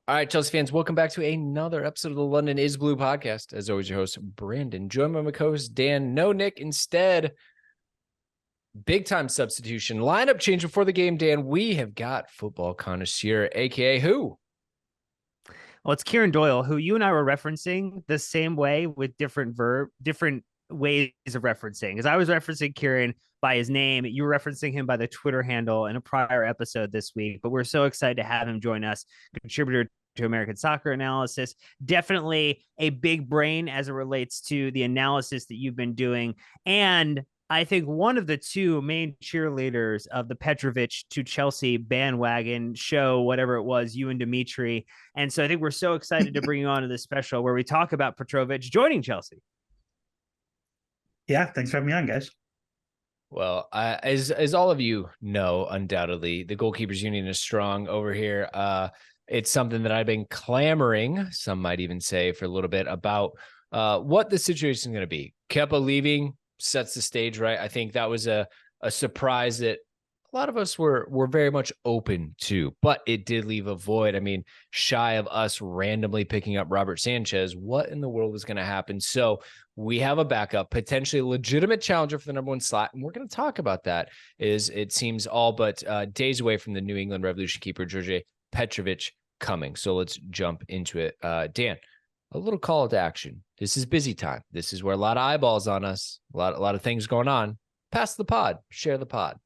All right, Chelsea fans, welcome back to another episode of the London is Blue podcast. As always, your host, Brandon. Joined by my co-host, Dan. No Nick. Instead, big-time substitution. Lineup change before the game, Dan. We have got football connoisseur, a.k.a. who? Well, it's Kieran Doyle, who you and I were referencing the same way with different ways of referencing. Because I was referencing Kieran by his name. You were referencing him by the Twitter handle in a prior episode this week. But we're so excited to have him join us, contributor to American Soccer Analysis. Definitely a big brain as it relates to the analysis that you've been doing. And I think one of the two main cheerleaders of the Petrović to Chelsea bandwagon show, whatever it was, you and Dimitri. And so I think we're so excited to bring you on to this special where we talk about Petrović joining Chelsea. Yeah, thanks for having me on, guys. Well, as all of you know, undoubtedly, the Goalkeepers Union is strong over here. It's something that I've been clamoring, some might even say, for a little bit about what the situation is going to be. Kepa leaving sets the stage, right? I think that was a surprise that a lot of us were very much open to, but it did leave a void. I mean, shy of us randomly picking up Robert Sanchez, what in the world was going to happen? So we have a backup, potentially a legitimate challenger for the number one slot, and we're going to talk about that. It seems all but days away from the New England Revolution keeper, Đorđe Petrović, coming. So let's jump into it. Dan, a little call to action. This is busy time. This is where a lot of eyeballs on us, a lot of things going on. Pass the pod, share the pod.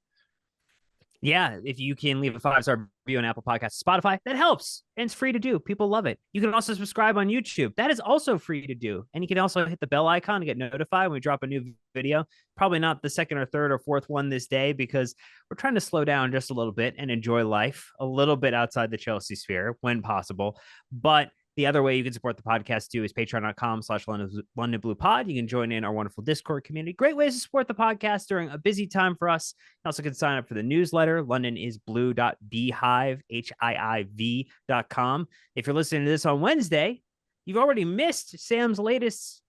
Yeah, if you can leave a 5-star review on Apple Podcasts, Spotify, that helps. And it's free to do. People love it. You can also subscribe on YouTube. That is also free to do. And you can also hit the bell icon to get notified when we drop a new video. Probably not the second or third or fourth one this day because we're trying to slow down just a little bit and enjoy life a little bit outside the Chelsea sphere when possible. But the other way you can support the podcast too is patreon.com/London Blue Pod. You can join in our wonderful Discord community. Great ways to support the podcast during a busy time for us. You also can sign up for the newsletter, londonisblue.hiiv.com. If you're listening to this on Wednesday, you've already missed Sam's latest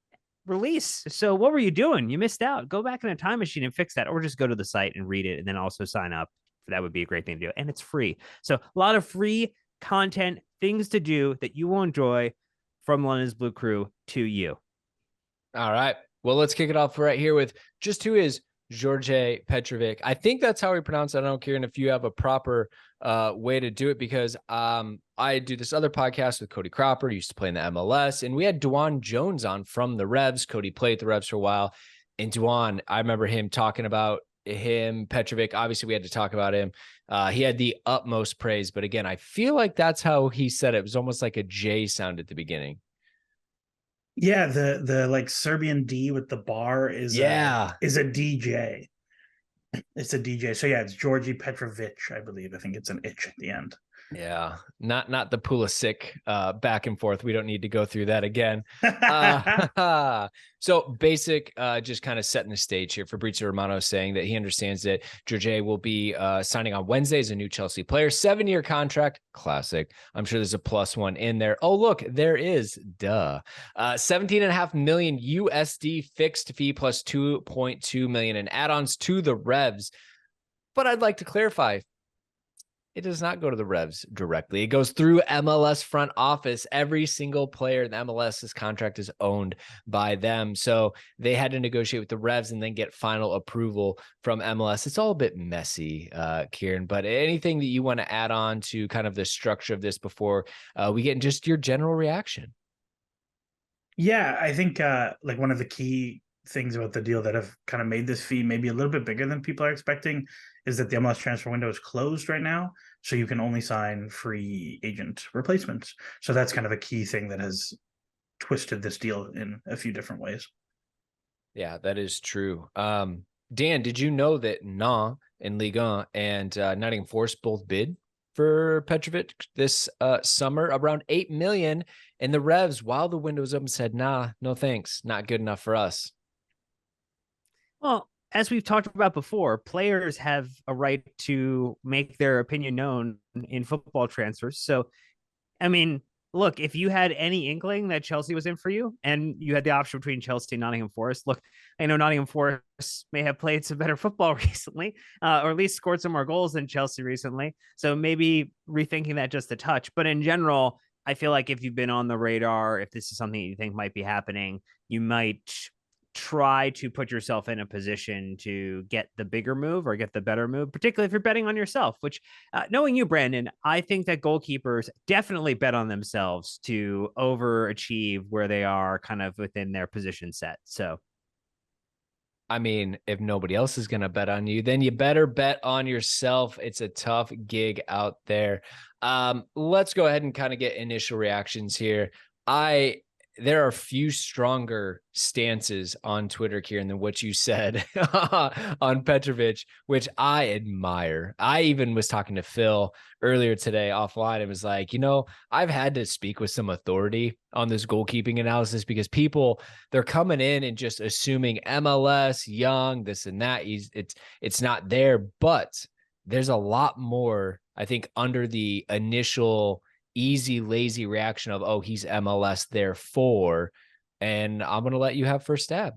release. So what were you doing? You missed out. Go back in a time machine and fix that, or just go to the site and read it and then also sign up. That would be a great thing to do. And it's free. So a lot of free content, things to do that you will enjoy from London's Blue Crew to you. All right. Well, let's kick it off right here with just who is Đorđe Petrović. I think that's how we pronounce it. I don't know, Kieran, if you have a proper way to do it, because I do this other podcast with Cody Cropper, used to play in the MLS, and we had Dwan Jones on from the Revs. Cody played the Revs for a while. And Dwan, I remember him talking about Petrović. Obviously, we had to talk about him. He had the utmost praise, but again, I feel like that's how he said it. It was almost like a J sound at the beginning. Yeah, the like Serbian D with the bar is a DJ. It's a DJ. So yeah, it's Đorđe Petrović, I believe. I think it's an itch at the end. Yeah, not the Pulisic back and forth. We don't need to go through that again. So basic, just kind of setting the stage here. Fabrizio Romano saying that he understands that Đorđe will be signing on Wednesday as a new Chelsea player. 7-year contract. Classic. I'm sure there's a +1 in there. Oh, look, there is. Duh. 17.5 million USD fixed fee plus 2.2 million in add-ons to the Revs. But I'd like to clarify, it does not go to the Revs directly. It goes through MLS front office. Every single player in the MLS's contract is owned by them. So they had to negotiate with the Revs and then get final approval from MLS. It's all a bit messy, Kieran, but anything that you want to add on to kind of the structure of this before we get in just your general reaction? Yeah, I think like one of the key things about the deal that have kind of made this fee maybe a little bit bigger than people are expecting is that the MLS transfer window is closed right now, so you can only sign free agent replacements. So that's kind of a key thing that has twisted this deal in a few different ways. Yeah, that is true. Dan, did you know that Nantes in Ligue 1 and Nottingham Forest both bid for Petrović this summer, around 8 million, and the Revs, while the window was open, said, nah, no thanks, not good enough for us? Well, as we've talked about before, players have a right to make their opinion known in football transfers. So, I mean, look, if you had any inkling that Chelsea was in for you and you had the option between Chelsea and Nottingham Forest, look, I know Nottingham Forest may have played some better football recently, or at least scored some more goals than Chelsea recently. So maybe rethinking that just a touch. But in general, I feel like if you've been on the radar, if this is something you think might be happening, you might try to put yourself in a position to get the bigger move or get the better move, particularly if you're betting on yourself, which knowing you, Brandon, I think that goalkeepers definitely bet on themselves to overachieve where they are kind of within their position set. So, I mean, if nobody else is going to bet on you, then you better bet on yourself. It's a tough gig out there. Let's go ahead and kind of get initial reactions here. There are few stronger stances on Twitter, Kieran, than what you said on Petrović, which I admire. I even was talking to Phil earlier today offline and was like, I've had to speak with some authority on this goalkeeping analysis because they're coming in and just assuming MLS, young, this and that. It's not there, but there's a lot more, I think, under the initial easy, lazy reaction of, oh, he's MLS, therefore, and I'm going to let you have first stab.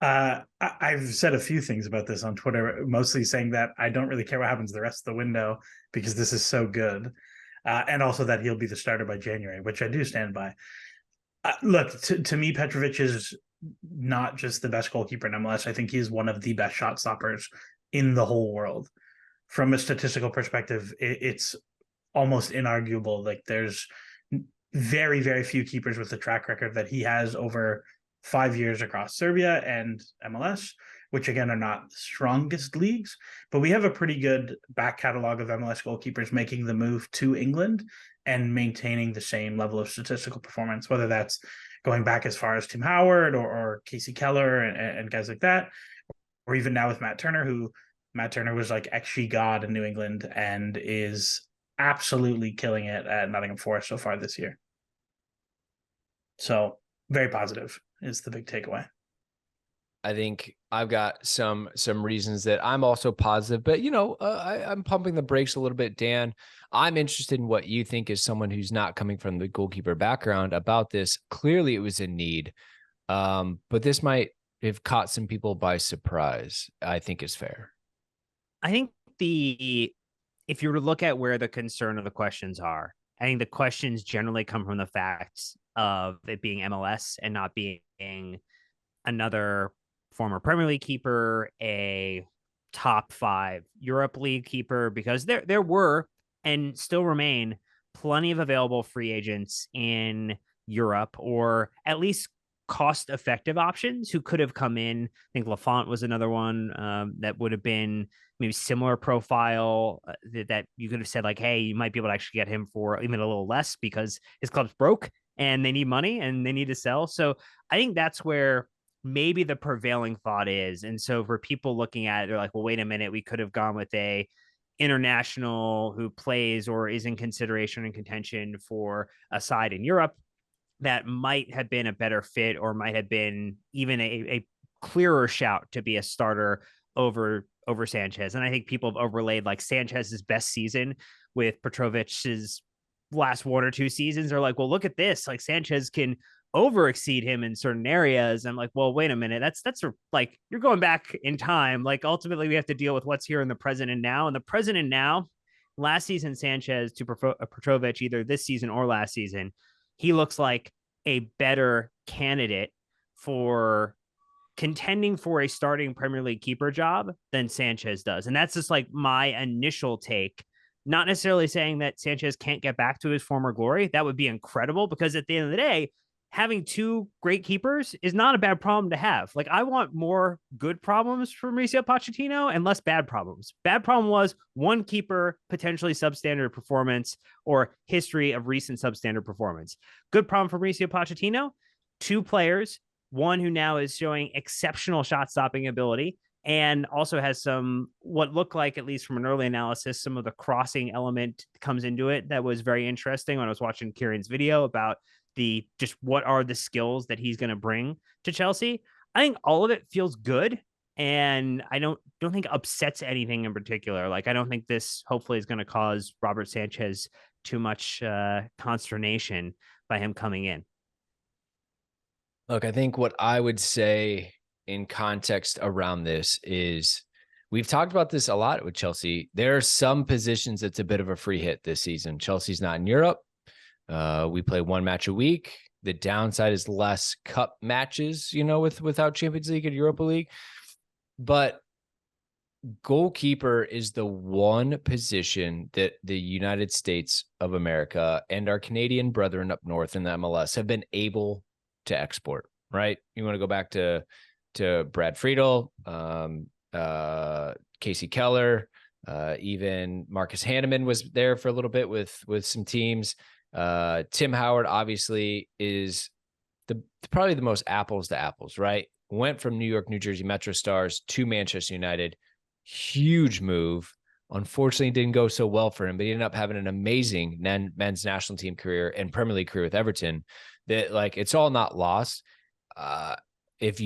I've said a few things about this on Twitter, mostly saying that I don't really care what happens the rest of the window because this is so good. And also that he'll be the starter by January, which I do stand by. Look, to me, Petrović is not just the best goalkeeper in MLS. I think he is one of the best shot stoppers in the whole world. From a statistical perspective, it's almost inarguable. Like there's very, very few keepers with the track record that he has over 5 years across Serbia and MLS, which again are not the strongest leagues, but we have a pretty good back catalog of MLS goalkeepers making the move to England and maintaining the same level of statistical performance, whether that's going back as far as Tim Howard or Casey Keller and guys like that, or even now with Matt Turner, who Matt Turner was like XG god in New England and is absolutely killing it at Nottingham Forest so far this year. So very positive is the big takeaway. I think I've got some reasons that I'm also positive, but I'm pumping the brakes a little bit, Dan. I'm interested in what you think as someone who's not coming from the goalkeeper background about this. Clearly it was a need, but this might have caught some people by surprise, I think is fair. I think if you were to look at where the concern of the questions are, I think the questions generally come from the facts of it being MLS and not being another former Premier League keeper, a top 5 Europe League keeper, because there were and still remain plenty of available free agents in Europe, or at least cost-effective options who could have come in. I think Lafont was another one that would have been maybe similar profile that you could have said like, hey, you might be able to actually get him for even a little less because his club's broke and they need money and they need to sell. So I think that's where maybe the prevailing thought is. And so for people looking at it, they're like, well, wait a minute, we could have gone with a international who plays or is in consideration and contention for a side in Europe that might have been a better fit or might have been even a clearer shout to be a starter over Sanchez. And I think people have overlaid like Sanchez's best season with Petrovic's last 1 or 2 seasons. Are like, well, look at this. Like Sanchez can over exceed him in certain areas. I'm like, well, wait a minute. That's like, you're going back in time. Like ultimately we have to deal with what's here in the present and now. And the present and now, last season, Sanchez to Petrović, either this season or last season, he looks like a better candidate for contending for a starting Premier League keeper job than Sanchez does. And that's just like my initial take. Not necessarily saying that Sanchez can't get back to his former glory. That would be incredible because at the end of the day, having 2 great keepers is not a bad problem to have. Like I want more good problems for Mauricio Pochettino and less bad problems. Bad problem was 1 keeper, potentially substandard performance or history of recent substandard performance. Good problem for Mauricio Pochettino, 2 players, 1 who now is showing exceptional shot stopping ability and also has some, what looked like, at least from an early analysis, some of the crossing element comes into it. That was very interesting when I was watching Kieran's video about just what are the skills that he's going to bring to Chelsea. I think all of it feels good. And I don't think upsets anything in particular. Like, I don't think this hopefully is going to cause Robert Sanchez too much consternation by him coming in. Look, I think what I would say in context around this is we've talked about this a lot with Chelsea. There are some positions that's a bit of a free hit this season. Chelsea's not in Europe. We play one match a week. The downside is less cup matches, without Champions League and Europa League. But goalkeeper is the one position that the United States of America and our Canadian brethren up north in the MLS have been able to export, right? You want to go back to Brad Friedel, Casey Keller, even Marcus Hanneman was there for a little bit with some teams. Tim Howard obviously is probably the most apples to apples, right? Went from New York, New Jersey Metro Stars to Manchester United. Huge move. Unfortunately, didn't go so well for him, but he ended up having an amazing men's national team career and Premier League career with Everton. That, like, it's all not lost. If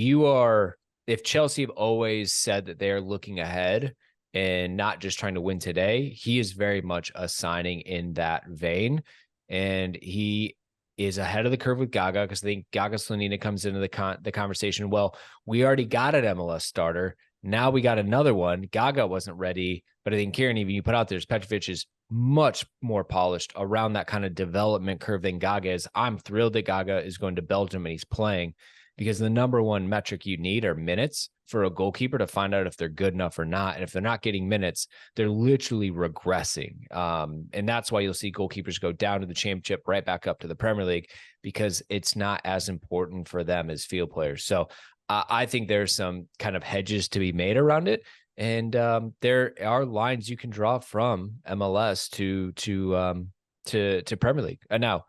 Chelsea have always said that they're looking ahead and not just trying to win today, he is very much a signing in that vein. And he is ahead of the curve with Gaga, because I think Gaga Slonina comes into the conversation. Well, we already got an MLS starter. Now we got another one. Gaga wasn't ready, but I think Kieran, even you put out there, Petrović is much more polished around that kind of development curve than Gaga is. I'm thrilled that Gaga is going to Belgium and he's playing, because the number one metric you need are minutes for a goalkeeper to find out if they're good enough or not. And if they're not getting minutes, they're literally regressing. And that's why you'll see goalkeepers go down to the championship, right back up to the Premier League, because it's not as important for them as field players. So I think there's some kind of hedges to be made around it. And there are lines you can draw from MLS to Premier League. And now,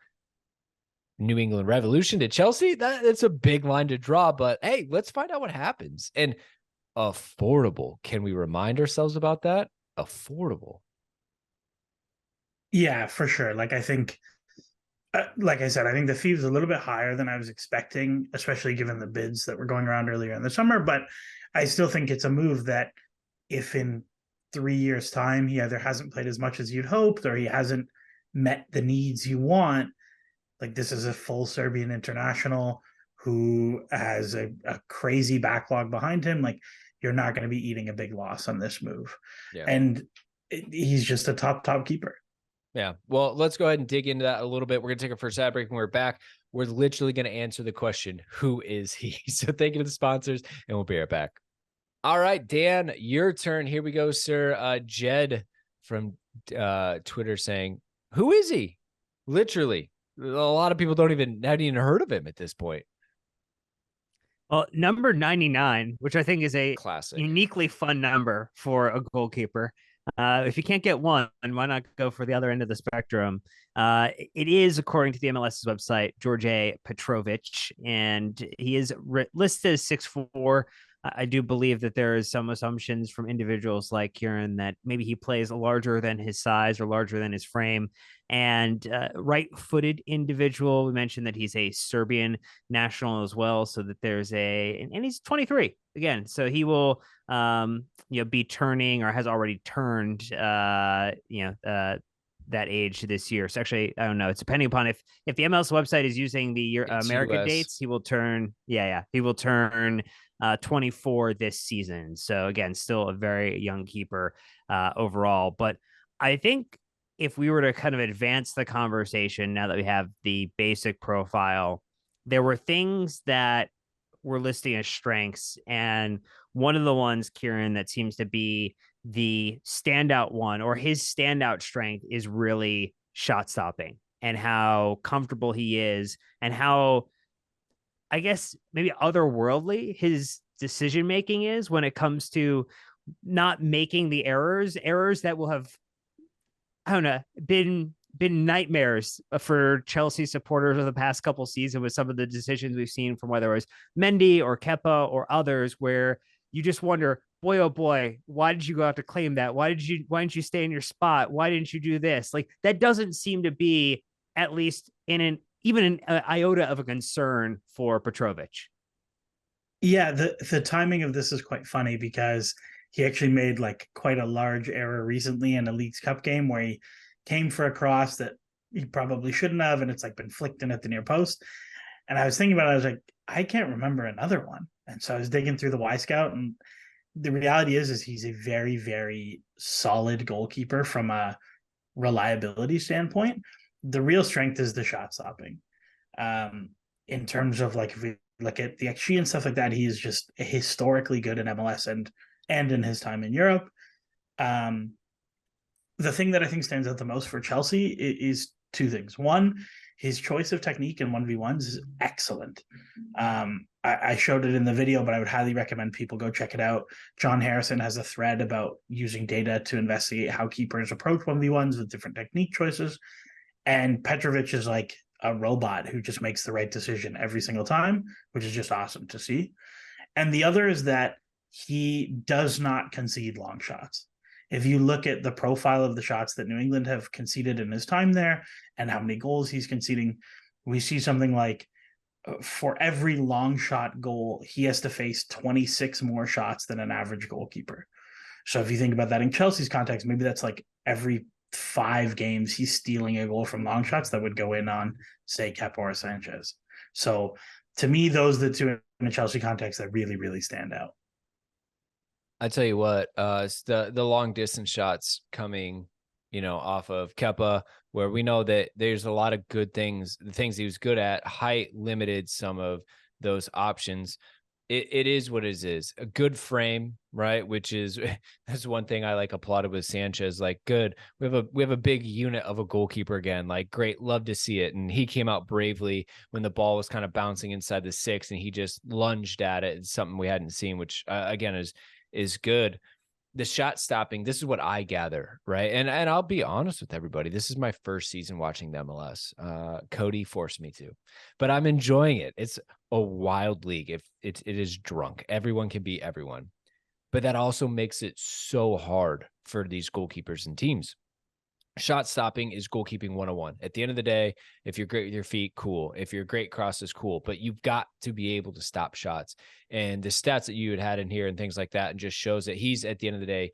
New England Revolution to Chelsea, that's a big line to draw, but hey, let's find out what happens. And affordable. Can we remind ourselves about that? Affordable. Yeah, for sure. Like, I think, like I said, I think the fee was a little bit higher than I was expecting, especially given the bids that were going around earlier in the summer. But I still think it's a move that if in 3 years' time, he either hasn't played as much as you'd hoped or he hasn't met the needs you want, like, this is a full Serbian international who has a crazy backlog behind him. Like, you're not going to be eating a big loss on this move. Yeah. And he's just a top keeper. Yeah. Well, let's go ahead and dig into that a little bit. We're going to take a first ad break. When we're back, we're literally going to answer the question, who is he? So thank you to the sponsors, and we'll be right back. All right, Dan, your turn. Here we go, sir. Jed from Twitter saying, who is he? Literally. A lot of people hadn't even heard of him at this point. Well, number 99, which I think is a classic, uniquely fun number for a goalkeeper. If you can't get one, why not go for the other end of the spectrum? It is, according to the MLS's website, Đorđe Petrović, and he is listed as 6'4". I do believe that there is some assumptions from individuals like Kieran that maybe he plays larger than his size or larger than his frame. And right-footed individual. We mentioned that he's a Serbian national as well, so that there's and he's 23 again, so he will be turning or has already turned that age this year. So actually, I don't know. It's depending upon if the MLS website is using the American dates, he will turn. He will turn 24 this season. So again, still a very young keeper overall. But I think if we were to kind of advance the conversation now that we have the basic profile, there were things that we're listing as strengths. And one of the ones, Kieran, that seems to be the standout one, or his standout strength, is really shot stopping and how comfortable he is and how, I guess, maybe otherworldly his decision making is when it comes to not making the errors that will have, I don't know, been nightmares for Chelsea supporters over the past couple seasons with some of the decisions we've seen from whether it was Mendy or Kepa or others, where you just wonder, boy, oh boy, why did you go out to claim that? Why didn't you stay in your spot? Why didn't you do this? Like, that doesn't seem to be, at least in even an iota of a concern for Petrović. Yeah, the timing of this is quite funny, because he actually made like quite a large error recently in a Leagues Cup game where he came for a cross that he probably shouldn't have, and it's like been flicked in at the near post. And I was thinking about it, I was like, I can't remember another one. And so I was digging through the Y Scout, and the reality is he's a very, very solid goalkeeper from a reliability standpoint. The real strength is the shot stopping. In terms of like, if we look at the XG and stuff like that, he is just historically good in MLS and in his time in Europe. The thing that I think stands out the most for Chelsea is two things. One, his choice of technique in 1v1s is excellent. I showed it in the video, but I would highly recommend people go check it out. John Harrison has a thread about using data to investigate how keepers approach 1v1s with different technique choices. And Petrović is like a robot who just makes the right decision every single time, which is just awesome to see. And the other is that he does not concede long shots. If you look at the profile of the shots that New England have conceded in his time there and how many goals he's conceding, we see something like for every long shot goal, he has to face 26 more shots than an average goalkeeper. So if you think about that in Chelsea's context, maybe that's like every 5 games he's stealing a goal from long shots that would go in on, say, Kepa or Sanchez. So to me, those are the two in the Chelsea context that really, really stand out. I tell you what, it's the long distance shots coming, off of Kepa, where we know that there's a lot of good things. The things he was good at, height limited some of those options. It is what it is. A good frame, right? Which is that's one thing I like applauded with Sanchez. Like, good. We have a big unit of a goalkeeper again. Like, great, love to see it. And he came out bravely when the ball was kind of bouncing inside the 6, and he just lunged at it. It's something we hadn't seen, which again is good. The shot stopping, this is what I gather, right? And I'll be honest with everybody. This is my first season watching the MLS. Cody forced me to, but I'm enjoying it. It's a wild league. If it is drunk, everyone can beat everyone, but that also makes it so hard for these goalkeepers and teams. Shot stopping is goalkeeping 101. At the end of the day, if you're great with your feet, cool. If you're great crosses, cool. But you've got to be able to stop shots. And the stats that you had in here and things like that, and just shows that he's, at the end of the day,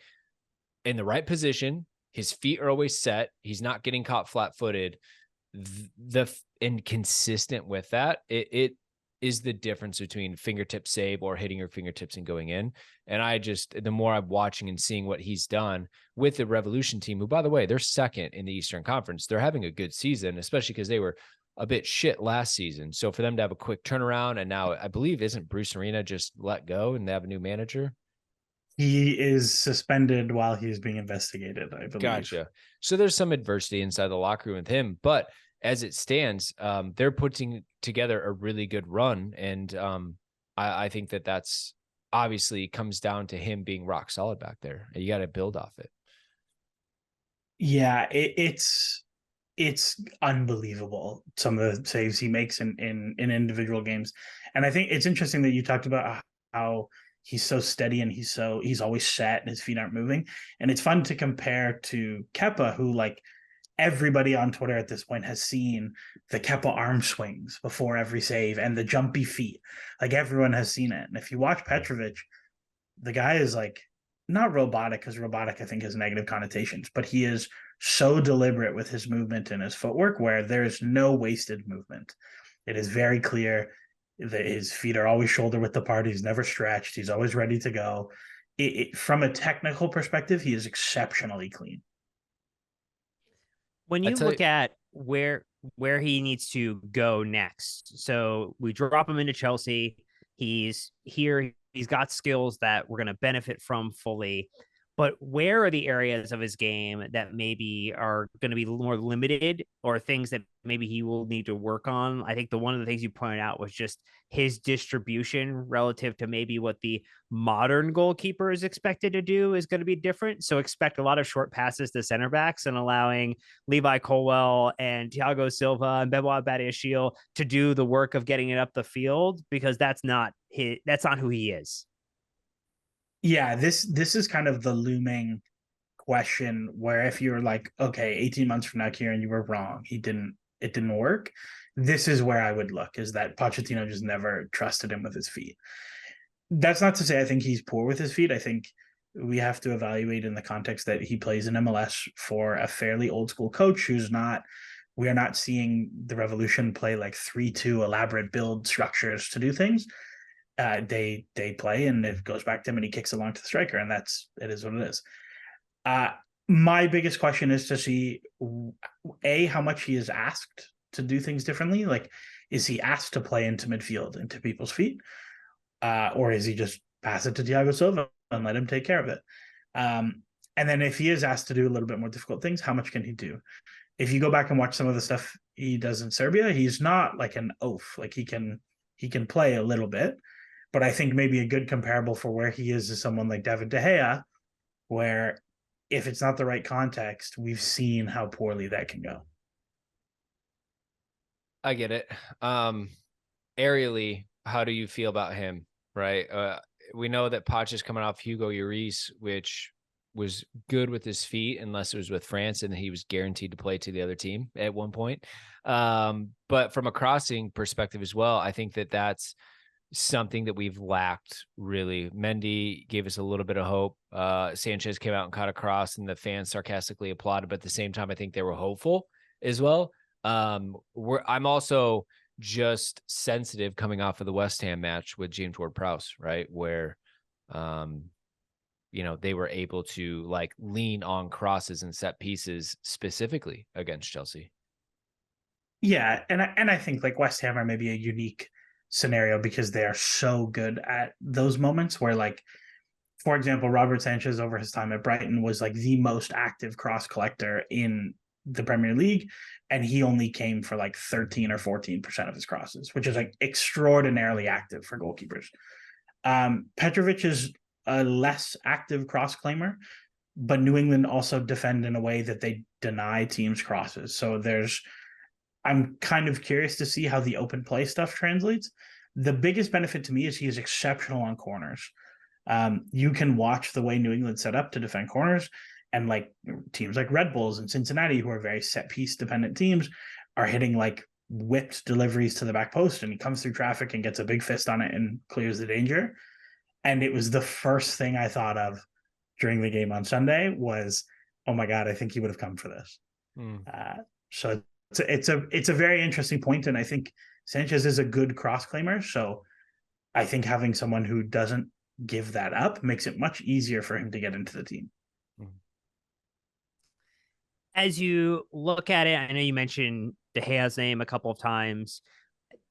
in the right position. His feet are always set. He's not getting caught flat-footed. And consistent with that, it is the difference between fingertip save or hitting your fingertips and going in. And the more I'm watching and seeing what he's done with the Revolution team, who, by the way, they're second in the Eastern Conference. They're having a good season, especially because they were a bit shit last season. So for them to have a quick turnaround, and now I believe, isn't Bruce Arena just let go and they have a new manager? He is suspended while he's being investigated, I believe. Gotcha. So there's some adversity inside the locker room with him, but as it stands, they're putting together a really good run. And I think that's obviously comes down to him being rock solid back there. You got to build off it. Yeah, it's unbelievable, some of the saves he makes in individual games. And I think it's interesting that you talked about how he's so steady and he's always set and his feet aren't moving. And it's fun to compare to Kepa, who, like, everybody on Twitter at this point has seen the Kepa arm swings before every save and the jumpy feet. Like, everyone has seen it. And if you watch Petrović, the guy is like not robotic, because robotic I think has negative connotations, but he is so deliberate with his movement and his footwork where there is no wasted movement. It is very clear that his feet are always shoulder width apart. He's never stretched. He's always ready to go. From a technical perspective, he is exceptionally clean. When you look at where he needs to go next, so we drop him into Chelsea. He's here. He's got skills that we're going to benefit from fully. But where are the areas of his game that maybe are going to be more limited, or things that maybe he will need to work on? I think one of the things you pointed out was just his distribution relative to maybe what the modern goalkeeper is expected to do is going to be different. So expect a lot of short passes to center backs and allowing Levi Colwell and Thiago Silva and Benoit Badiashile to do the work of getting it up the field, because that's not who he is. Yeah, this is kind of the looming question, where if you're like, okay, 18 months from now, Kieran, you were wrong. It didn't work. This is where I would look, is that Pochettino just never trusted him with his feet. That's not to say I think he's poor with his feet. I think we have to evaluate in the context that he plays in MLS for a fairly old school coach we are not seeing the Revolution play like 3-2 elaborate build structures to do things. they play, and it goes back to him, and he kicks along to the striker, and it is what it is. My biggest question is to see how much he is asked to do things differently. Like, is he asked to play into midfield, into people's feet, or is he just pass it to Thiago Silva and let him take care of it? And then if he is asked to do a little bit more difficult things, how much can he do? If you go back and watch some of the stuff he does in Serbia, he's not like an oaf. Like, he can play a little bit, but I think maybe a good comparable for where he is someone like David De Gea, where if it's not the right context, we've seen how poorly that can go. I get it. Aerially, how do you feel about him? Right. We know that Poch is coming off Hugo Lloris, which was good with his feet, unless it was with France, and he was guaranteed to play to the other team at one point. But from a crossing perspective as well, I think that that's something that we've lacked, really. Mendy gave us a little bit of hope. Sanchez came out and caught a cross, and the fans sarcastically applauded, but at the same time, I think they were hopeful as well. I'm also just sensitive coming off of the West Ham match with James Ward-Prowse, right? Where, they were able to like lean on crosses and set pieces specifically against Chelsea. Yeah. And I think like West Ham are maybe a unique scenario because they are so good at those moments where, like, for example, Robert Sanchez over his time at Brighton was like the most active cross collector in the Premier League, and he only came for like 13 or 14% of his crosses, which is like extraordinarily active for goalkeepers. Petrović is a less active cross claimer, but New England also defend in a way that they deny teams crosses. So I'm kind of curious to see how the open play stuff translates. The biggest benefit to me is he is exceptional on corners. You can watch the way New England set up to defend corners, and like teams like Red Bulls and Cincinnati, who are very set piece dependent teams, are hitting like whipped deliveries to the back post, and he comes through traffic and gets a big fist on it and clears the danger. And it was the first thing I thought of during the game on Sunday was, oh my God, I think he would have come for this. So it's a very interesting point, and I think Sanchez is a good cross claimer. So I think having someone who doesn't give that up makes it much easier for him to get into the team. As you look at it, I know you mentioned De Gea's name a couple of times.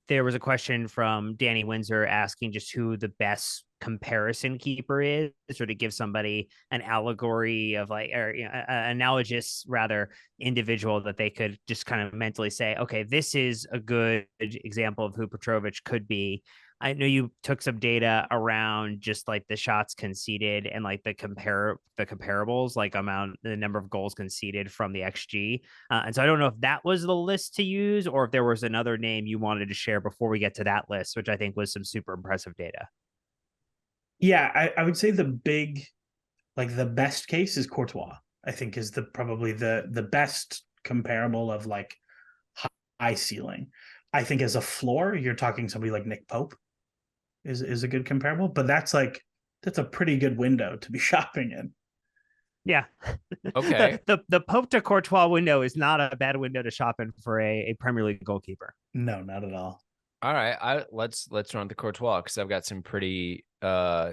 There was a question from Danny Windsor asking just who the best comparison keeper is, or to give somebody an allegory of like, or analogous rather individual that they could just kind of mentally say, okay, this is a good example of who Petrović could be. I know you took some data around just like the shots conceded and like the comparables, like the number of goals conceded from the XG. And so I don't know if that was the list to use, or if there was another name you wanted to share before we get to that list, which I think was some super impressive data. Yeah, I would say the best case is Courtois. I think is probably the best comparable of like high ceiling. I think as a floor, you're talking somebody like Nick Pope is a good comparable, but that's a pretty good window to be shopping in. Yeah. Okay. The Pope to Courtois window is not a bad window to shop in for a Premier League goalkeeper. No, not at all. All right. Let's run the Courtois, because I've got some pretty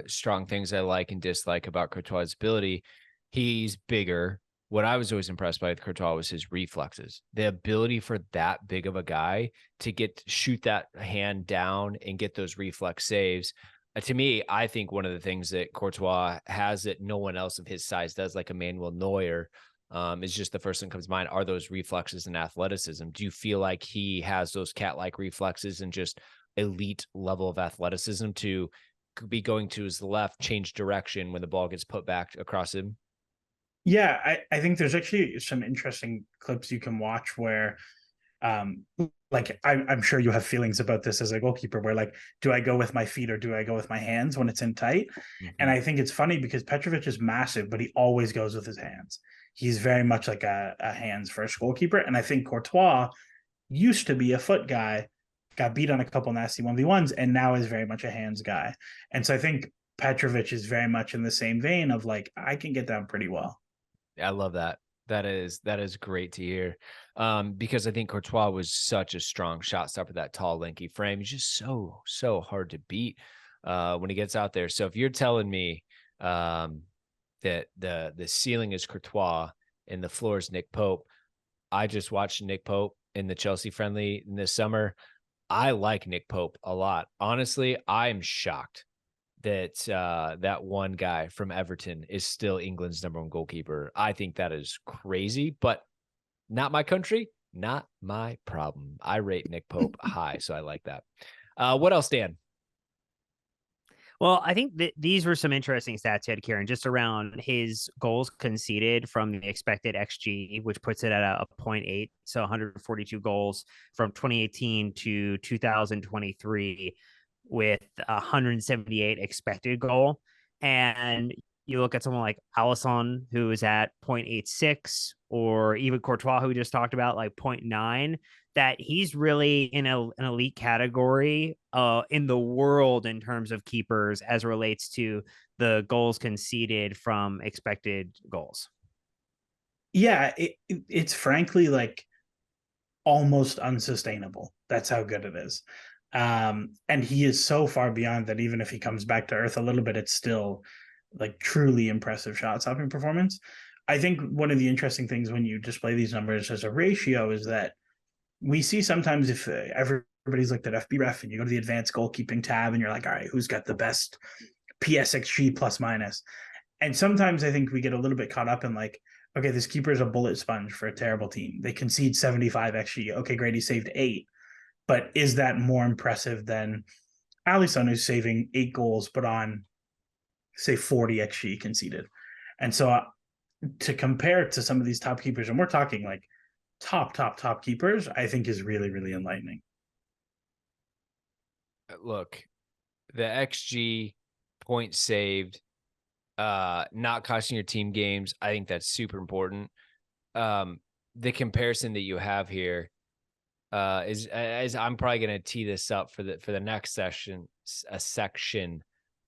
strong things I like and dislike about Courtois' ability. He's bigger. What I was always impressed by with Courtois was his reflexes. The ability for that big of a guy to shoot that hand down and get those reflex saves. To me, I think one of the things that Courtois has that no one else of his size does, like Emmanuel Neuer, is just the first thing that comes to mind, are those reflexes and athleticism. Do you feel like he has those cat-like reflexes and just elite level of athleticism to be going to his left, change direction when the ball gets put back across him? Yeah, I think there's actually some interesting clips you can watch where, like, I'm sure you have feelings about this as a goalkeeper, where like, do I go with my feet or do I go with my hands when it's in tight? Mm-hmm. And I think it's funny because Petrović is massive, but he always goes with his hands. He's very much like a hands first goalkeeper. And I think Courtois used to be a foot guy, got beat on a couple nasty 1v1s, and now is very much a hands guy. And so I think Petrović is very much in the same vein of like, I can get down pretty well. I love that. That is great to hear. Because I think Courtois was such a strong shot stopper, that tall, lanky frame. He's just so hard to beat. when he gets out there. So if you're telling me that the ceiling is Courtois and the floor is Nick Pope, I just watched Nick Pope in the Chelsea friendly this summer. I like Nick Pope a lot. Honestly, I'm shocked that that one guy from Everton is still England's number one goalkeeper. I think that is crazy, but not my country, not my problem. I rate Nick Pope high, so I like that. What else, Dan? Well, I think that these were some interesting stats you had, Kieran, just around his goals conceded from the expected XG, which puts it at a 0.8. So 142 goals from 2018 to 2023 with 178 expected goal. And you look at someone like Alisson, who is at 0.86, or even Courtois, who we just talked about, like 0.9, that he's really in an elite category in the world in terms of keepers as relates to the goals conceded from expected goals. Yeah, it's frankly like almost unsustainable. That's how good it is. And he is so far beyond that. Even if he comes back to earth a little bit, it's still like truly impressive shot stopping performance. I think one of the interesting things when you display these numbers as a ratio is that we see sometimes if everybody's looked at FBref and you go to the advanced goalkeeping tab and you're like, all right, who's got the best PSXG plus minus? And sometimes I think we get a little bit caught up in like, okay, this keeper is a bullet sponge for a terrible team. They concede 75 XG. Okay, great, he saved 8. But is that more impressive than Alisson, who's saving 8 goals, but on, say, 40 XG conceded? And so to compare it to some of these top keepers, and we're talking like top keepers, I think is really, really enlightening. Look, the XG, points saved, not costing your team games, I think that's super important. The comparison that you have here is I'm probably going to tee this up for the next section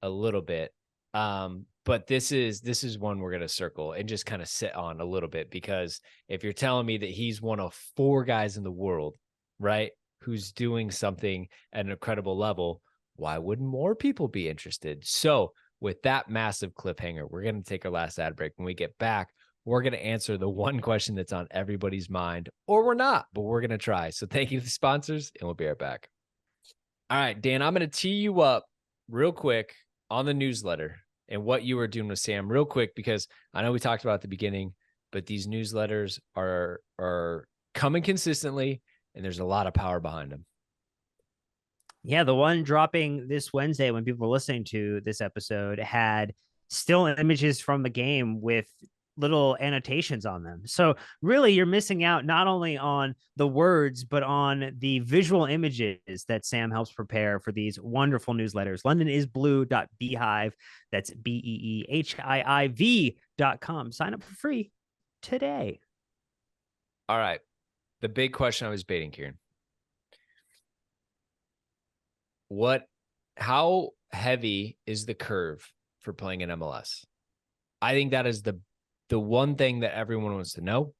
a little bit. But this is one we're going to circle and just kind of sit on a little bit, because if you're telling me that he's one of 4 guys in the world, right, who's doing something at an incredible level, why wouldn't more people be interested? So with that massive cliffhanger, we're going to take our last ad break. When we get back, we're going to answer the one question that's on everybody's mind, or we're not, but we're going to try. So thank you to the sponsors, and we'll be right back. All right, Dan, I'm going to tee you up real quick on the newsletter and what you were doing with Sam real quick, because I know we talked about at the beginning, but these newsletters are coming consistently, and there's a lot of power behind them. Yeah, the one dropping this Wednesday when people were listening to this episode had still images from the game with little annotations on them. So really you're missing out not only on the words, but on the visual images that Sam helps prepare for these wonderful newsletters. LondonIsBlue.beehive. That's BEEHIIV.com. Sign up for free today. All right. The big question I was baiting, Kieran. How heavy is the curve for playing in MLS? I think that is the one thing that everyone wants to know.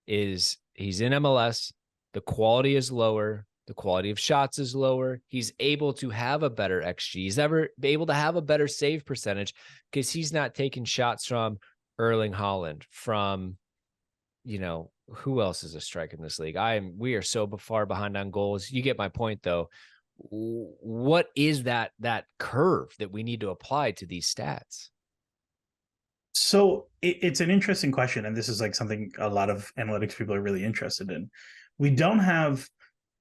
Is he's in MLS, the quality is lower, the quality of shots is lower. He's able to have a better XG. He's able to have a better save percentage because he's not taking shots from Erling Haaland, from, who else is a striker in this league? We are so far behind on goals. You get my point, though. What is that curve that we need to apply to these stats? So it's an interesting question, and this is like something a lot of analytics people are really interested in. We don't have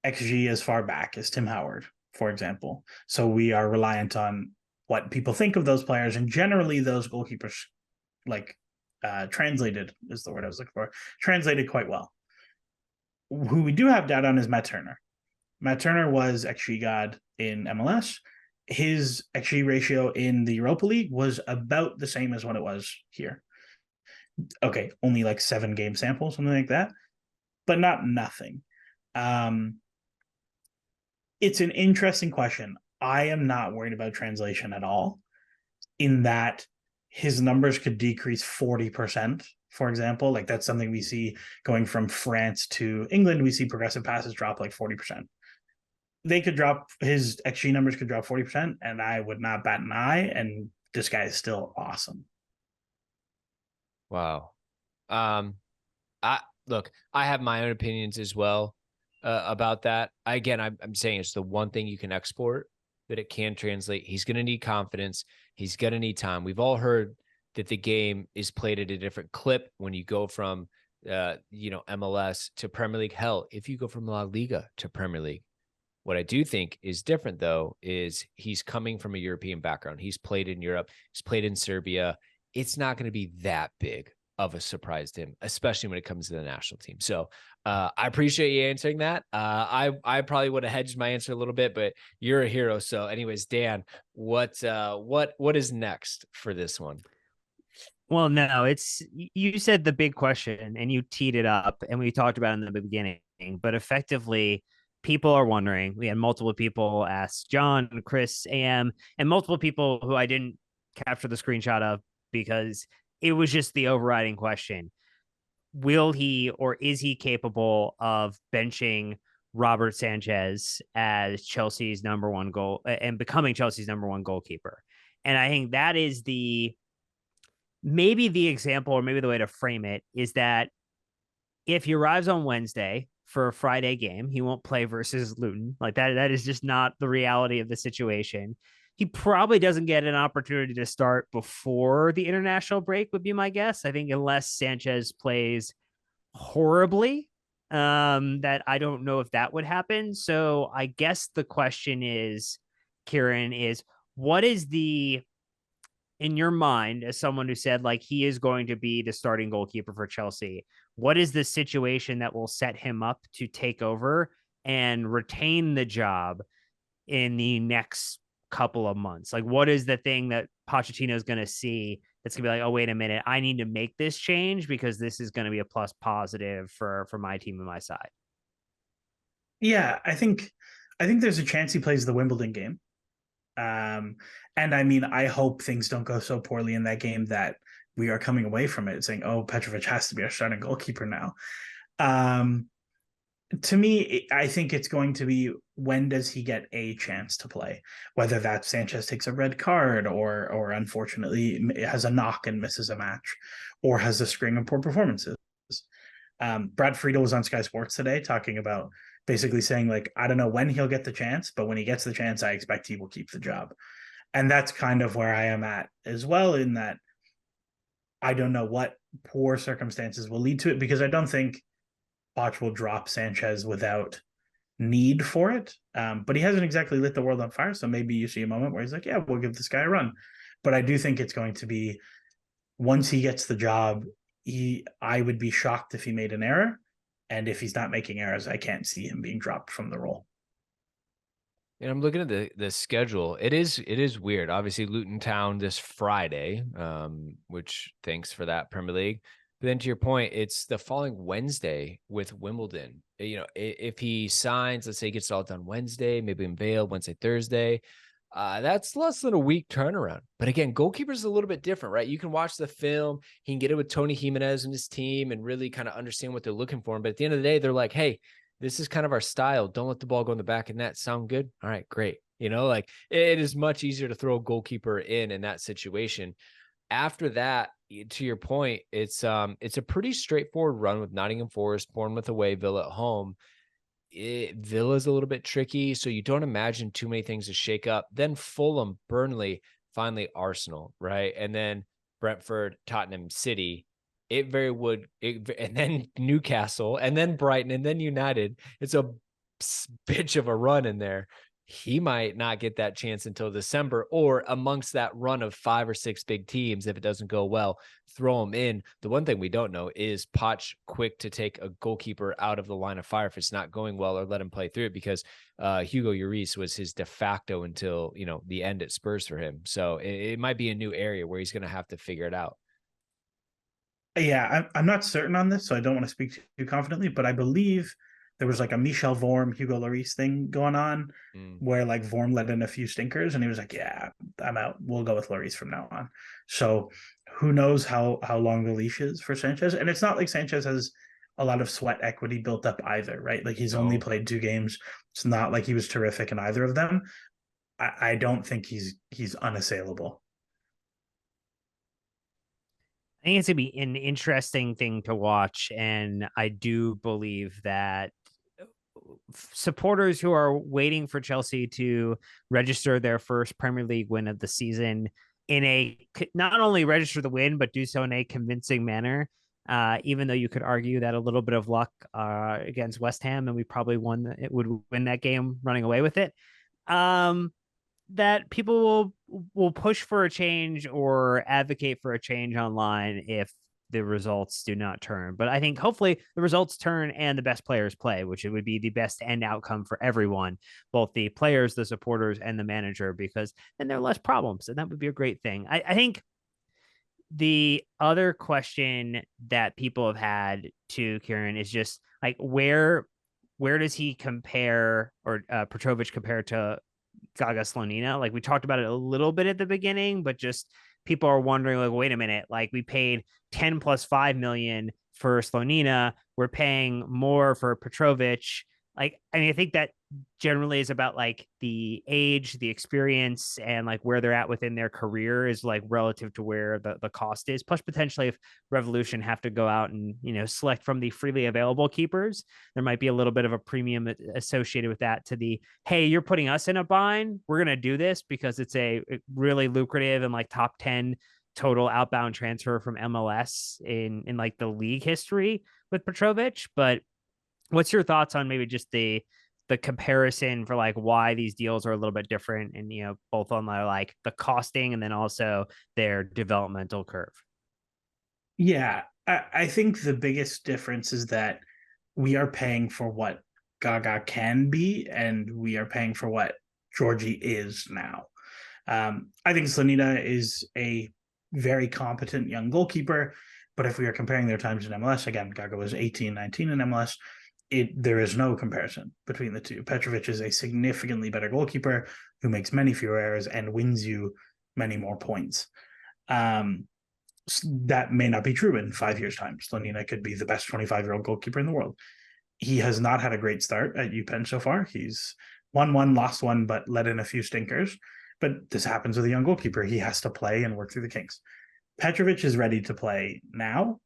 XG as far back as Tim Howard, for example. So we are reliant on what people think of those players, and generally those goalkeepers, like translated is the word I was looking for, translated quite well. Who we do have data on is Matt Turner. Matt Turner was XG God in MLS. His XG ratio in the Europa League was about the same as what it was here. Okay, only like 7 game sample, something like that, but not nothing. It's an interesting question. I am not worried about translation at all, in that his numbers could decrease 40%, for example. Like that's something we see going from France to England. We see progressive passes drop like 40%. they could drop his XG numbers could drop 40%, and I would not bat an eye. And this guy is still awesome. Wow. I look, I have my own opinions as well about that. Again, I'm saying it's the one thing you can export that it can translate. He's going to need confidence. He's going to need time. We've all heard that the game is played at a different clip when you go from, MLS to Premier League. Hell, if you go from La Liga to Premier League, what I do think is different, though, is he's coming from a European background. He's played in Europe. He's played in Serbia. It's not going to be that big of a surprise to him, especially when it comes to the national team. So I appreciate you answering that. I probably would have hedged my answer a little bit, but you're a hero. So anyways, Dan, what is next for this one? Well, no, you said the big question and you teed it up and we talked about it in the beginning, but effectively people are wondering. We had multiple people ask John, Chris, AM, and multiple people who I didn't capture the screenshot of because it was just the overriding question. Will he or is he capable of benching Robert Sanchez as Chelsea's number one goal and becoming Chelsea's number one goalkeeper? And I think that is maybe the example, or maybe the way to frame it is that if he arrives on Wednesday for a Friday game, he won't play versus Luton. Like that is just not the reality of the situation. He probably doesn't get an opportunity to start before the international break, would be my guess. I think unless Sanchez plays horribly, that I don't know if that would happen. So I guess the question is, Kieran, is what is in your mind, as someone who said like he is going to be the starting goalkeeper for Chelsea, what is the situation that will set him up to take over and retain the job in the next couple of months? Like, what is the thing that Pochettino is going to see that's going to be like, oh, wait a minute, I need to make this change because this is going to be a plus positive for my team and my side? Yeah, I think there's a chance he plays the Wimbledon game. And I mean, I hope things don't go so poorly in that game that we are coming away from it saying, oh, Petrović has to be our starting goalkeeper now. To me, I think it's going to be, when does he get a chance to play? Whether that Sanchez takes a red card or unfortunately has a knock and misses a match or has a string of poor performances. Brad Friedel was on Sky Sports today talking about basically saying, like, I don't know when he'll get the chance, but when he gets the chance, I expect he will keep the job. And that's kind of where I am at as well, in that I don't know what poor circumstances will lead to it, because I don't think Poch will drop Sanchez without need for it. But he hasn't exactly lit the world on fire. So maybe you see a moment where he's like, yeah, we'll give this guy a run. But I do think it's going to be, once he gets the job, I would be shocked if he made an error. And if he's not making errors, I can't see him being dropped from the role. And I'm looking at the schedule. It is weird. Obviously, Luton Town this Friday, which thanks for that, Premier League. But then to your point, it's the following Wednesday with Wimbledon. If he signs, let's say he gets it all done Wednesday, maybe in Vale, Wednesday, Thursday, that's less than a week turnaround. But again, goalkeepers is a little bit different, right? You can watch the film, he can get it with Tony Jimenez and his team and really kind of understand what they're looking for. But at the end of the day, they're like, hey, this is kind of our style. Don't let the ball go in the back of net. Sound good? All right, great. Like it is much easier to throw a goalkeeper in that situation. After that, to your point, it's a pretty straightforward run with Nottingham Forest, Bournemouth away, Villa at home. Villa's a little bit tricky, so you don't imagine too many things to shake up. Then Fulham, Burnley, finally Arsenal, right? And then Brentford, Tottenham, City. And then Newcastle, and then Brighton, and then United. It's a bitch of a run in there. He might not get that chance until December, or amongst that run of 5 or 6 big teams. If it doesn't go well, throw him in. The one thing we don't know is Poch quick to take a goalkeeper out of the line of fire if it's not going well, or let him play through it, because Hugo Lloris was his de facto until, the end at Spurs for him. So it might be a new area where he's going to have to figure it out. Yeah, I'm not certain on this, so I don't want to speak too confidently, but I believe there was like a Michel Vorm, Hugo Lloris thing going on where like Vorm let in a few stinkers and he was like, yeah, I'm out. We'll go with Lloris from now on. So who knows how long the leash is for Sanchez. And it's not like Sanchez has a lot of sweat equity built up either, right? Like he's only played 2 games. It's not like he was terrific in either of them. I don't think he's unassailable. I think it's gonna be an interesting thing to watch, and I do believe that supporters who are waiting for Chelsea to register their first Premier League win of the season in a not only register the win but do so in a convincing manner. Even though you could argue that a little bit of luck against West Ham, and we probably would win that game running away with it. That people will push for a change or advocate for a change online if the results do not turn. But I think hopefully the results turn and the best players play, which it would be the best end outcome for everyone, both the players, the supporters, and the manager, because then there are less problems, and that would be a great thing. I think the other question that people have had to Kieran is just like where does he compare, or Petrović compare to Gaga Slonina? Like we talked about it a little bit at the beginning, but just people are wondering, like, wait a minute, like we paid 10 plus 5 million for Slonina, we're paying more for Petrović. Like, I mean, I think that generally is about like the age, the experience, and like where they're at within their career is like relative to where the cost is. Plus, potentially, if Revolution have to go out and, you know, select from the freely available keepers, there might be a little bit of a premium associated with that to the, hey, you're putting us in a bind. We're going to do this because it's a really lucrative and like top 10 total outbound transfer from MLS in like the league history with Petrović. But what's your thoughts on maybe just the comparison for like why these deals are a little bit different, and, you know, both on their like the costing and then also their developmental curve? Yeah, I think the biggest difference is that we are paying for what Gaga can be, and we are paying for what Georgie is now. I think Slonina is a very competent young goalkeeper, but if we are comparing their times in MLS, again, Gaga was 18, 19 in MLS, there is no comparison between the two. Petrović is a significantly better goalkeeper who makes many fewer errors and wins you many more points. That may not be true in 5 years' time. Slonina could be the best 25-year-old goalkeeper in the world. He has not had a great start at UPenn so far. He's won one, lost one, but let in a few stinkers. But this happens with a young goalkeeper. He has to play and work through the kinks. Petrović is ready to play now.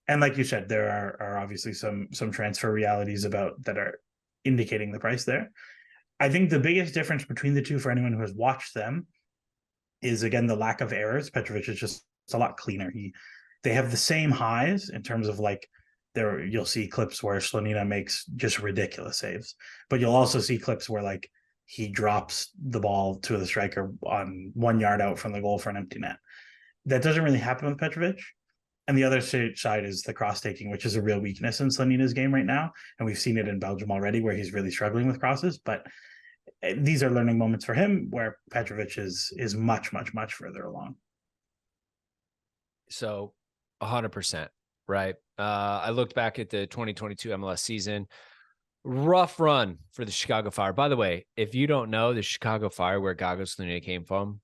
And like you said, there are obviously some transfer realities about that are indicating the price there. I think the biggest difference between the two for anyone who has watched them is, again, the lack of errors. Petrović is just a lot cleaner. They have the same highs in terms of like you'll see clips where Slonina makes just ridiculous saves, but you'll also see clips where like he drops the ball to the striker on 1 yard out from the goal for an empty net. That doesn't really happen with Petrović. And the other side is the cross-taking, which is a real weakness in Slonina's game right now. And we've seen it in Belgium already, where he's really struggling with crosses. But these are learning moments for him, where Petrović is much, much, much further along. So 100%, right? I looked back at the 2022 MLS season. Rough run for the Chicago Fire. By the way, if you don't know, the Chicago Fire, where Gaga Slonina came from,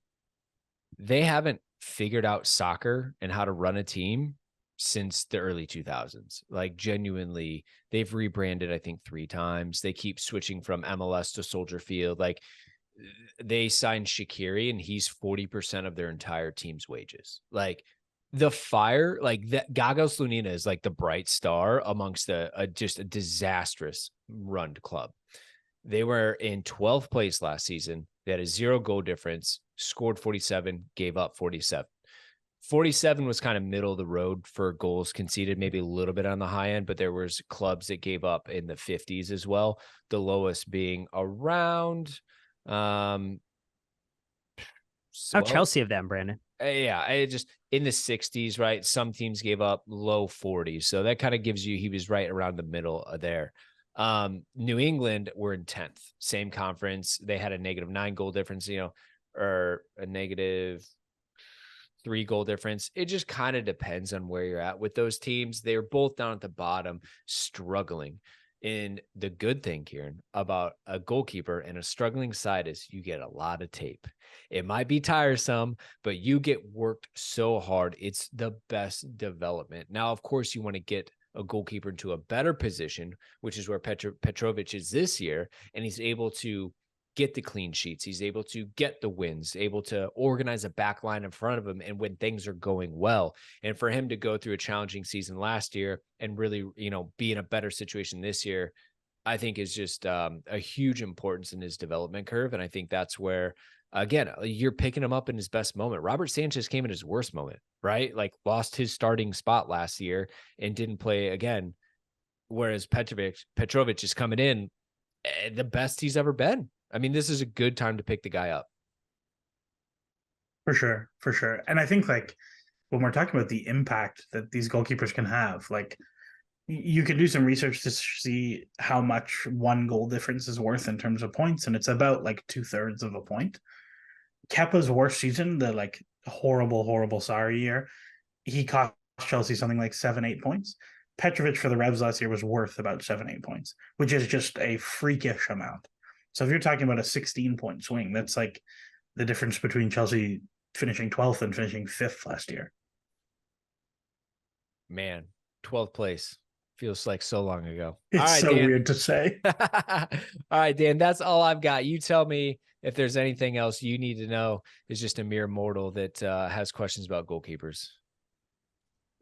they haven't figured out soccer and how to run a team since the early 2000s. Like, genuinely, they've rebranded, I think, 3 times. They keep switching from MLS to Soldier Field. Like, they signed Shaqiri, and he's 40% of their entire team's wages. Like, the Fire, like that, Gaga Slonina is like the bright star amongst just a disastrous run club. They were in 12th place last season. They had a 0 goal difference, scored 47, gave up 47. 47 was kind of middle of the road for goals conceded, maybe a little bit on the high end, but there was clubs that gave up in the 50s as well. The lowest being around Chelsea of them, Brandon. Yeah, I just in the 60s, right? Some teams gave up low 40s. So that kind of gives you, he was right around the middle there. New England were in 10th, same conference. They had a -9 goal difference, or a -3 goal difference. It just kind of depends on where you're at with those teams. They were both down at the bottom, struggling. And the good thing, Kieran, about a goalkeeper and a struggling side is you get a lot of tape. It might be tiresome, but you get worked so hard. It's the best development. Now, of course, you want to get a goalkeeper into a better position, which is where Petrović is this year. And he's able to get the clean sheets. He's able to get the wins, able to organize a back line in front of him. And when things are going well, and for him to go through a challenging season last year and really, be in a better situation this year, I think is just a huge importance in his development curve. And I think that's where, again, you're picking him up in his best moment. Robert Sanchez came in his worst moment, right? Like lost his starting spot last year and didn't play again. Whereas Petrović is coming in the best he's ever been. I mean, this is a good time to pick the guy up. For sure. For sure. And I think like when we're talking about the impact that these goalkeepers can have, like you can do some research to see how much one goal difference is worth in terms of points. And it's about like 2/3 of a point. Kepa's worst season, the like horrible Sarri year, he cost Chelsea something like 7-8 points. Petrović for the Revs last year was worth about 7-8 points, which is just a freakish amount. So if you're talking about a 16-point swing, that's like the difference between Chelsea finishing 12th and finishing 5th last year. Man, 12th place. Feels like so long ago. It's all right, so Dan. weird to say. All right, Dan, that's all I've got. You tell me if there's anything else you need to know as just a mere mortal that has questions about goalkeepers.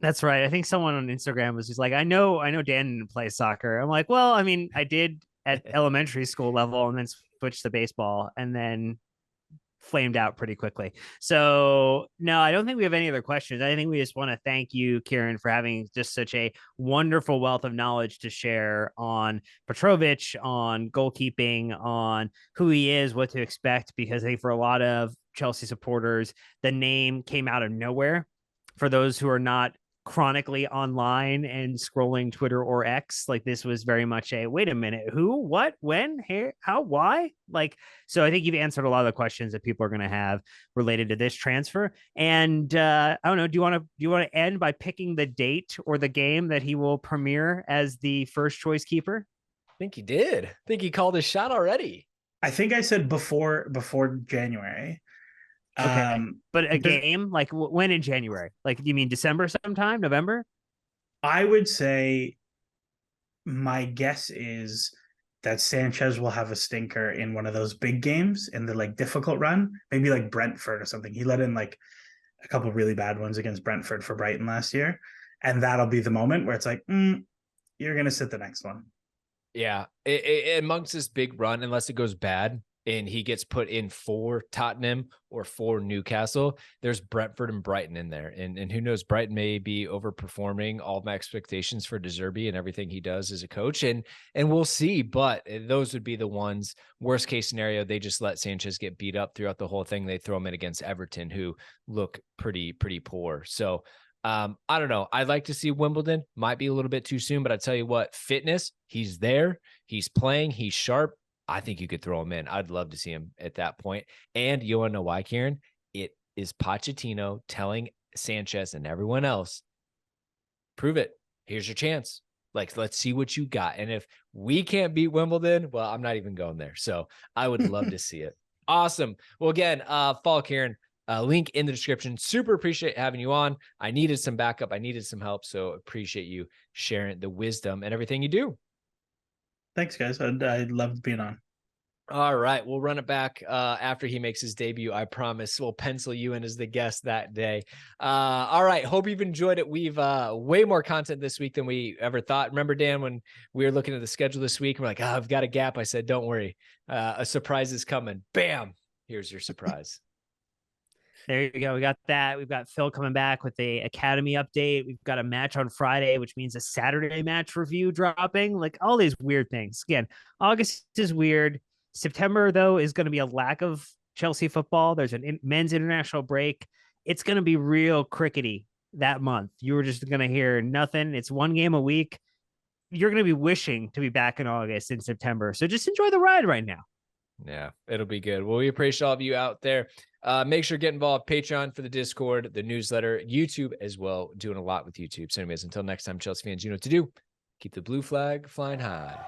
That's right. I think someone on Instagram was just like, I know Dan didn't play soccer. I'm like, well, I mean, I did at elementary school level and then switched to baseball and then flamed out pretty quickly. So no, I don't think we have any other questions. I think we just want to thank you, Kieran, for having just such a wonderful wealth of knowledge to share on Petrović, on goalkeeping, on who he is, what to expect, because I think for a lot of Chelsea supporters, the name came out of nowhere. For those who are not chronically online and scrolling Twitter or X, like this was very much a wait a minute, who, what, when, here, how, why? Like, so I think you've answered a lot of the questions that people are going to have related to this transfer. And I don't know, do you want to end by picking the date or the game that he will premiere as the first choice keeper? I think he did. I think he called his shot already. I think I said before January. Okay, but a game like when in January? Like, you mean December sometime, November? I would say my guess is that Sanchez will have a stinker in one of those big games in the like difficult run, maybe like Brentford or something. He let in like a couple of really bad ones against Brentford for Brighton last year, and that'll be the moment where it's like, you're gonna sit the next one. Yeah, amongst this big run, unless it goes bad and he gets put in for Tottenham or for Newcastle, there's Brentford and Brighton in there. And who knows, Brighton may be overperforming all of my expectations for De Zerbi and everything he does as a coach. And we'll see, but those would be the ones. Worst case scenario, they just let Sanchez get beat up throughout the whole thing. They throw him in against Everton, who look pretty poor. So I don't know. I'd like to see Wimbledon. Might be a little bit too soon, but I tell you what, fitness, he's there, he's playing, he's sharp. I think you could throw him in. I'd love to see him at that point. And you want to know why, Kieran? It is Pochettino telling Sanchez and everyone else, prove it. Here's your chance. Like, let's see what you got. And if we can't beat Wimbledon, well, I'm not even going there. So I would love to see it. Awesome. Well, again, follow Kieran. Link in the description. Super appreciate having you on. I needed some backup. I needed some help. So appreciate you sharing the wisdom and everything you do. Thanks, guys. I loved being on. All right. We'll run it back after he makes his debut. I promise we'll pencil you in as the guest that day. All right. Hope you've enjoyed it. We've way more content this week than we ever thought. Remember, Dan, when we were looking at the schedule this week, we're like, I've got a gap. I said, don't worry. A surprise is coming. Bam. Here's your surprise. There you go. We got that. We've got Phil coming back with the Academy update. We've got a match on Friday, which means a Saturday match review dropping. Like all these weird things. Again, August is weird. September, though, is going to be a lack of Chelsea football. There's a men's international break. It's going to be real crickety that month. You were just going to hear nothing. It's one game a week. You're going to be wishing to be back in August and September. So just enjoy the ride right now. Yeah, it'll be good. Well, we appreciate all of you out there. Make sure to get involved. Patreon for the Discord, the newsletter, YouTube as well. Doing a lot with YouTube. So anyways, until next time, Chelsea fans, you know what to do. Keep the blue flag flying high.